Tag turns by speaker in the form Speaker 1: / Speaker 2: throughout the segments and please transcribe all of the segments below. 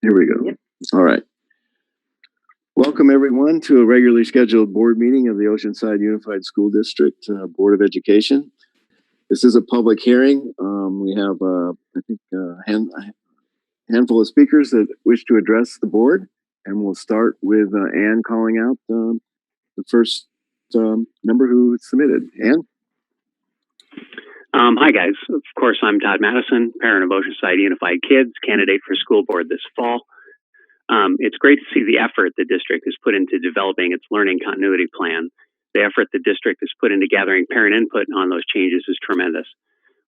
Speaker 1: Here we go.
Speaker 2: Yep.
Speaker 1: All right. Welcome, everyone, to a regularly scheduled board meeting of the Oceanside Unified School District Board of Education. This is a public hearing. We have, I think, a handful of speakers that wish to address the board, and we'll start with Ann calling out the first member who submitted. Ann?
Speaker 3: Hi, guys. Of course, I'm Todd Maddison, parent of Oceanside Unified Kids, candidate for school board this fall. It's great to see the effort the district has put into developing its learning continuity plan. The effort the district has put into gathering parent input on those changes is tremendous.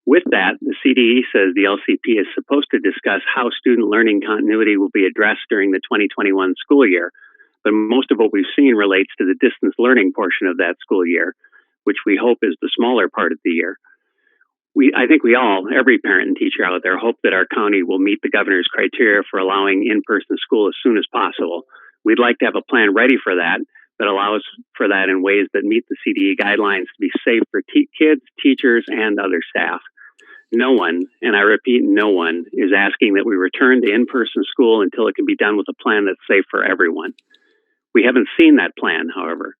Speaker 3: With that, the CDE says the LCP is supposed to discuss how student learning continuity will be addressed during the 2021 school year, but most of what we've seen relates to the distance learning portion of that school year, which we hope is the smaller part of the year. I think we all, every parent and teacher out there, hope that our county will meet the governor's criteria for allowing in-person school as soon as possible. We'd like to have a plan ready for that allows for that in ways that meet the CDE guidelines to be safe for kids, teachers, and other staff. No one, and I repeat, no one, is asking that we return to in-person school until it can be done with a plan that's safe for everyone. We haven't seen that plan, however.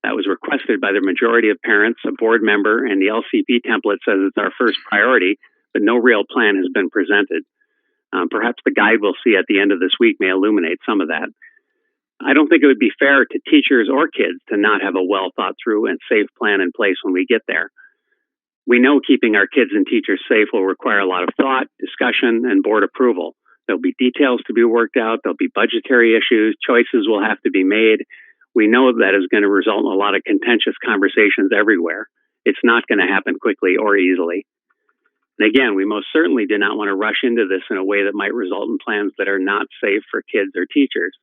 Speaker 3: That was requested by the majority of parents, a board member, and the LCP template says it's our first priority, but no real plan has been presented. Perhaps the guide we'll see at the end of this week may illuminate some of that. I don't think it would be fair to teachers or kids to not have a well thought through and safe plan in place when we get there. We know keeping our kids and teachers safe will require a lot of thought, discussion, and board approval. There'll be details to be worked out. There'll be budgetary issues. Choices will have to be made. We know that is going to result in a lot of contentious conversations everywhere. It's not going to happen quickly or easily. And again, we most certainly do not want to rush into this in a way that might result in plans that are not safe for kids or teachers.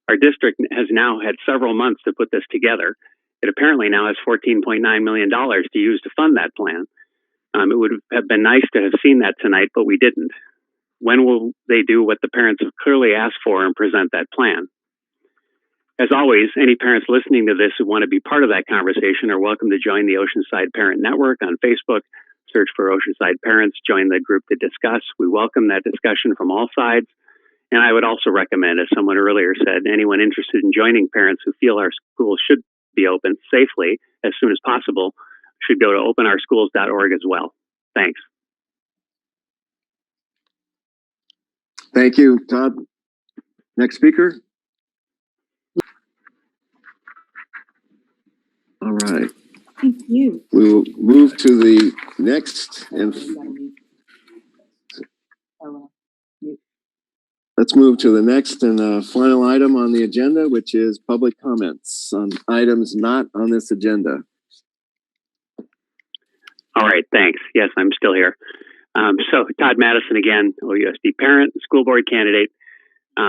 Speaker 3: Our district has now had several months to put this together. It apparently now has $14.9 million to use to fund that plan. It would have been nice to have seen that tonight, but we didn't. When will they do what the parents have clearly asked for and present that plan? As always, any parents listening to this who want to be part of that conversation are welcome to join the Oceanside Parent Network on Facebook. Search for Oceanside Parents, join the group to discuss. We welcome that discussion from all sides. And I would also recommend, as someone earlier said, anyone interested in joining parents who feel our schools should be open safely as soon as possible should go to openourschools.org as well. Thanks.
Speaker 1: Thank you, Todd. Next speaker. All right.
Speaker 2: Thank you.
Speaker 1: We will move to the next and let's move to the next and final item on the agenda, which is public comments on items not on this agenda.
Speaker 3: All right, thanks. Yes, I'm still here. So Todd Maddison again, OUSD parent, school board candidate.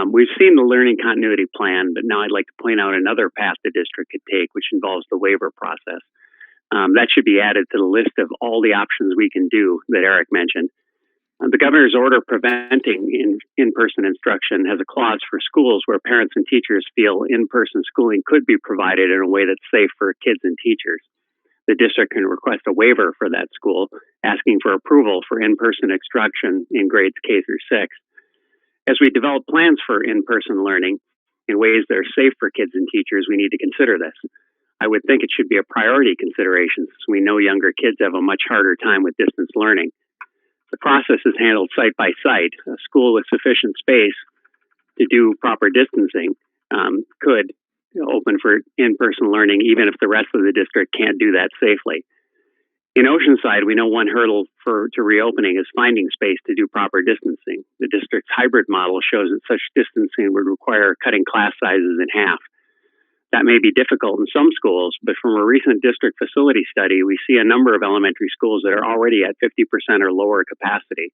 Speaker 3: We've seen the learning continuity plan, but now I'd like to point out another path the district could take, which involves the waiver process. That should be added to the list of all the options we can do that Eric mentioned. The governor's order preventing in-person instruction has a clause for schools where parents and teachers feel in-person schooling could be provided in a way that's safe for kids and teachers. The district can request a waiver for that school, asking for approval for in-person instruction in grades K through 6. As we develop plans for in-person learning in ways that are safe for kids and teachers, we need to consider this. I would think it should be a priority consideration since we know younger kids have a much harder time with distance learning. The process is handled site by site. A school with sufficient space to do proper distancing could open for in-person learning, even if the rest of the district can't do that safely. In Oceanside, we know one hurdle to reopening is finding space to do proper distancing. The district's hybrid model shows that such distancing would require cutting class sizes in half. That may be difficult in some schools, but from a recent district facility study, we see a number of elementary schools that are already at 50% or lower capacity.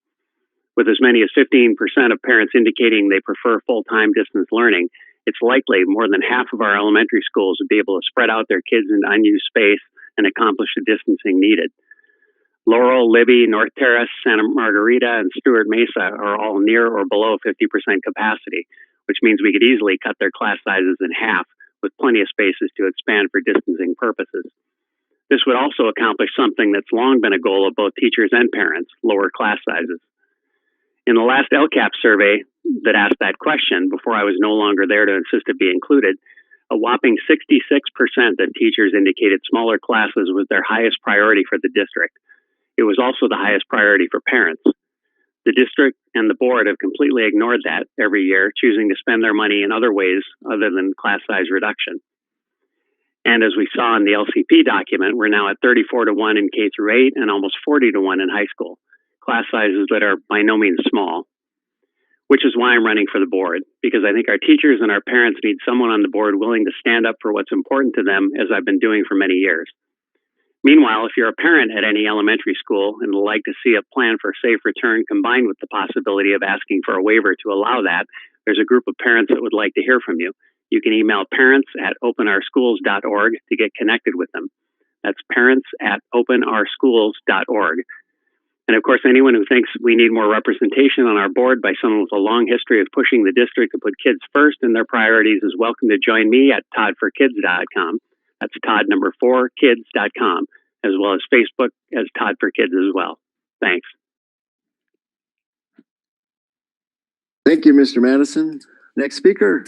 Speaker 3: With as many as 15% of parents indicating they prefer full-time distance learning, it's likely more than half of our elementary schools would be able to spread out their kids into unused space and accomplish the distancing needed. Laurel, Libby, North Terrace, Santa Margarita, and Stuart Mesa are all near or below 50% capacity, which means we could easily cut their class sizes in half with plenty of spaces to expand for distancing purposes. This would also accomplish something that's long been a goal of both teachers and parents, lower class sizes. In the last LCAP survey that asked that question, before I was no longer there to insist it be included, a whopping 66% of teachers indicated smaller classes was their highest priority for the district. It was also the highest priority for parents. The district and the board have completely ignored that every year, choosing to spend their money in other ways other than class size reduction. And as we saw in the LCP document, we're now at 34-1 in K through 8 and almost 40-1 in high school, class sizes that are by no means small, which is why I'm running for the board, because I think our teachers and our parents need someone on the board willing to stand up for what's important to them, as I've been doing for many years. Meanwhile, if you're a parent at any elementary school and would like to see a plan for safe return combined with the possibility of asking for a waiver to allow that, there's a group of parents that would like to hear from you. You can email parents@openrschools.org to get connected with them. That's parents@openrschools.org. And of course, anyone who thinks we need more representation on our board by someone with a long history of pushing the district to put kids first in their priorities is welcome to join me at toddforkids.com. That's Todd4kids.com, as well as Facebook as Todd for Kids as well. Thanks.
Speaker 1: Thank you, Mr. Maddison. Next speaker.